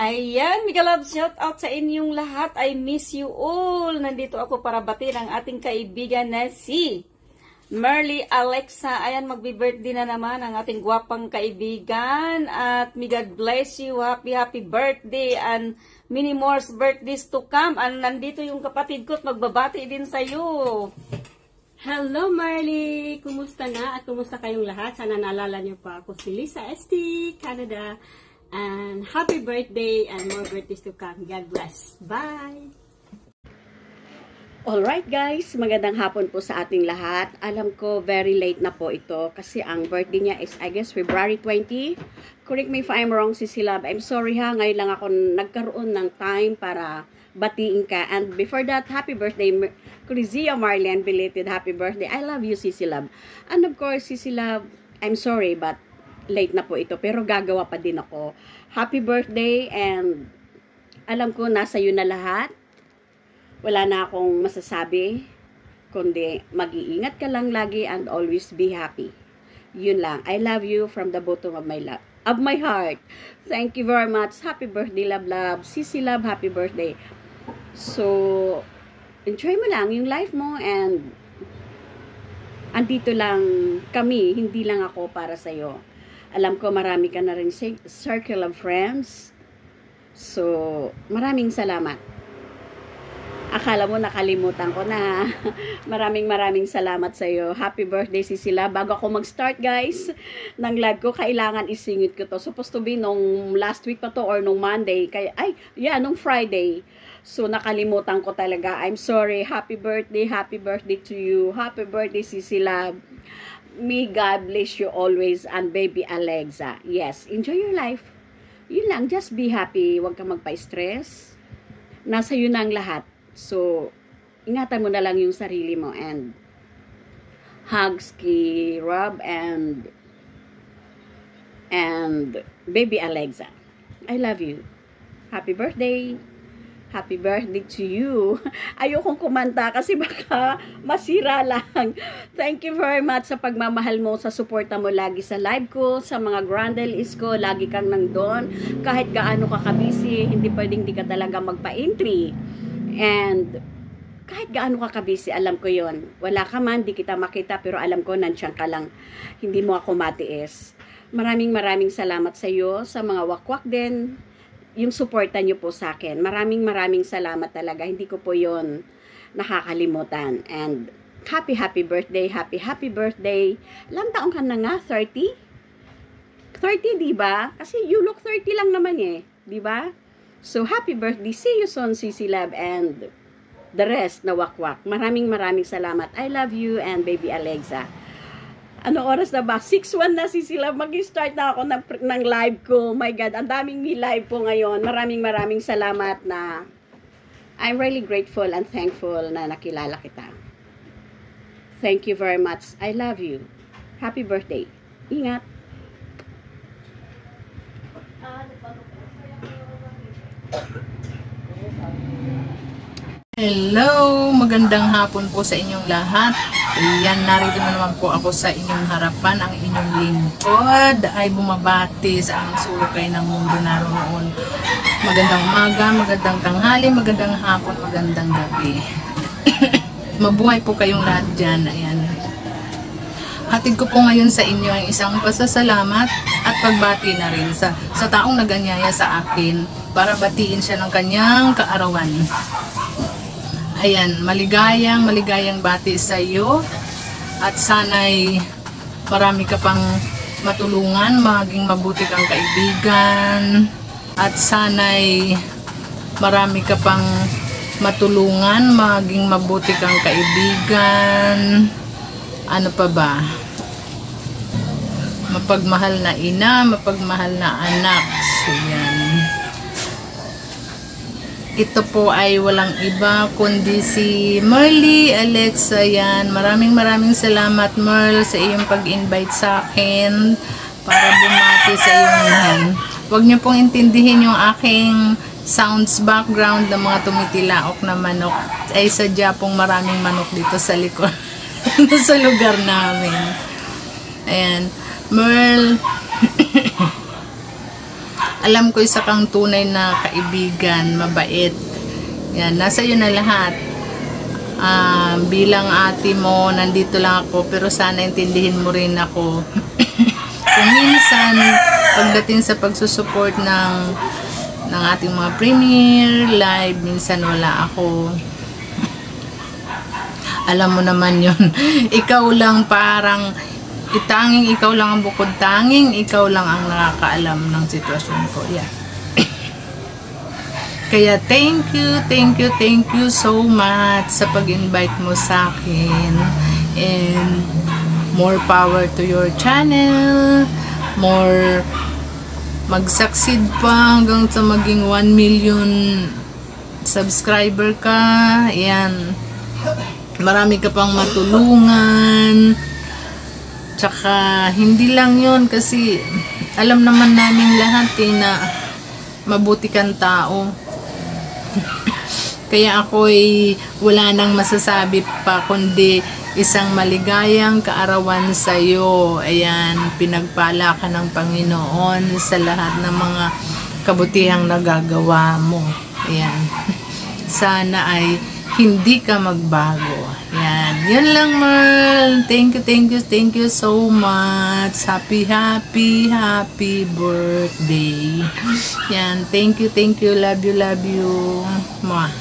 Ayan, mega love shout out sa inyong lahat. I miss you all. Nandito ako para batiin ang ating kaibigan na si Merly Alexa. Ayan, magbi-birthday na naman ang ating gwapang kaibigan. At may God bless you. Happy birthday and many more birthdays to come. And nandito yung kapatid ko at magbabati din sa'yo. Hello Merly! Kumusta na at kumusta kayong lahat? Sana naalala niyo pa ako si Lisa ST, Canada. And happy birthday and more birthdays to come. God bless. Bye! Alright guys, magandang hapon po sa ating lahat. Alam ko very late na po ito kasi ang birthday niya is I guess February 20. Correct me if I'm wrong, Sissy Love. I'm sorry ha, ngayon lang ako nagkaroon ng time para batiin ka. And before that, happy birthday Crizia Marlene, belated happy birthday. I love you, Sissy Love. And of course, Sissy Love, I'm sorry but late na po ito pero gagawa pa din ako. Happy birthday and alam ko nasa iyo na lahat. Wala na akong masasabi kundi mag-iingat ka lang lagi and always be happy. Yun lang. I love you from the bottom of my heart. Thank you very much. Happy birthday, love. Sissy Love, happy birthday. So, enjoy mo lang yung life mo and andito lang kami, hindi lang ako para sa'yo. Alam ko marami ka na rin circle of friends. So, maraming salamat. Akala mo nakalimutan ko na. Maraming salamat sa iyo. Happy birthday, Sissy Love. Bago ako mag-start, guys, ng live ko, kailangan isingit ko to. Supposed to be nung last week pa to or nung Monday. Nung Friday. So, nakalimutan ko talaga. I'm sorry. Happy birthday to you. Happy birthday, Sissy Love. May God bless you always and baby Alexa. Yes, enjoy your life. Yun lang, just be happy. Huwag kang magpa-stress. Nasa yun ang lahat. So, ingatan mo na lang yung sarili mo and hugs kay Rob and baby Alexa. I love you. Happy birthday. Happy birthday to you. Ayokong kumanta kasi baka masira lang. Thank you very much sa pagmamahal mo, sa suporta mo lagi sa live ko, sa mga grandelis ko, lagi kang nandun. Kahit gaano ka kabisi, hindi pwedeng di ka talaga magpa-entry. And kahit gaano ka kabisi, alam ko yon. Wala ka man, di kita makita, pero alam ko nandiyan ka lang. Hindi mo ako matiis. Maraming salamat sa iyo, sa mga wakwak din. Yung suporta nyo po sa akin. Maraming salamat talaga. Hindi ko po yon nakakalimutan. And happy birthday. Happy birthday. Ilang taong ka na nga? 30? 30, diba? Kasi you look 30 lang naman eh. Diba? So, happy birthday. See you soon, Sissy Love. And the rest na wakwak. Maraming salamat. I love you and baby Alexa. Ano oras na ba? 6:01 na, Sissy Love. Mag-start na ako ng live ko. Oh my God, ang daming me live po ngayon. Maraming salamat na I'm really grateful and thankful na nakilala kita. Thank you very much. I love you. Happy birthday. Ingat. Hello! Magandang hapon po sa inyong lahat. Ayan, narito na naman po ako sa inyong harapan. Ang inyong lingkod ay bumabati sa aming sulukay ng mundo naroon. Magandang umaga, magandang tanghali, magandang hapon, magandang gabi. Mabuhay po kayong lahat dyan. Ayan. Hatid ko po ngayon sa inyo ang isang pasasalamat at pagbati na rin sa taong naganyaya sa akin para batiin siya ng kanyang kaarawan. Ayan, maligayang bati sa iyo at sana'y marami ka pang matulungan, maging mabuti kang kaibigan at sana'y marami ka pang matulungan, maging mabuti kang kaibigan. Ano pa ba? Mapagmahal na ina, mapagmahal na anak. So, yan. Ito po ay walang iba kundi si Merly Alexa. Yan. Maraming salamat, Merl, sa iyong pag-invite sa akin para bumati sa iyong yan. Huwag niyo pong intindihin yung aking sounds background ng mga tumitilaok na manok. Ay sadya pong maraming manok dito sa likod sa lugar namin. Ayan. Merl, Alam ko isa kang tunay na kaibigan, mabait. Yan, nasa iyo na lahat. Bilang ate mo, nandito lang ako, pero sana intindihin mo rin ako. Kung minsan, pagdating sa pagsusupport ng ating mga premiere live, minsan wala ako. Alam mo naman yun. Ikaw lang parang, tanging ikaw lang ang bukod, tanging ikaw lang ang nakakaalam ng sitwasyon ko. Yeah. Kaya thank you so much sa pag-invite mo sa akin. And more power to your channel. More mag-succeed pa hanggang sa maging 1 million subscriber ka. Ayan. Marami ka pang matulungan. Tsaka hindi lang yun kasi alam naman namin lahat na mabuti kang tao. Kaya ako'y wala nang masasabi pa kundi isang maligayang kaarawan sa iyo. Ayan, pinagpala ka ng Panginoon sa lahat ng mga kabutihang nagagawa mo. Ayan. Sana ay hindi ka magbago. Ayan. Yun lang, Merl. Thank you so much. Happy birthday. Ayan. Thank you. Love you. Mwah.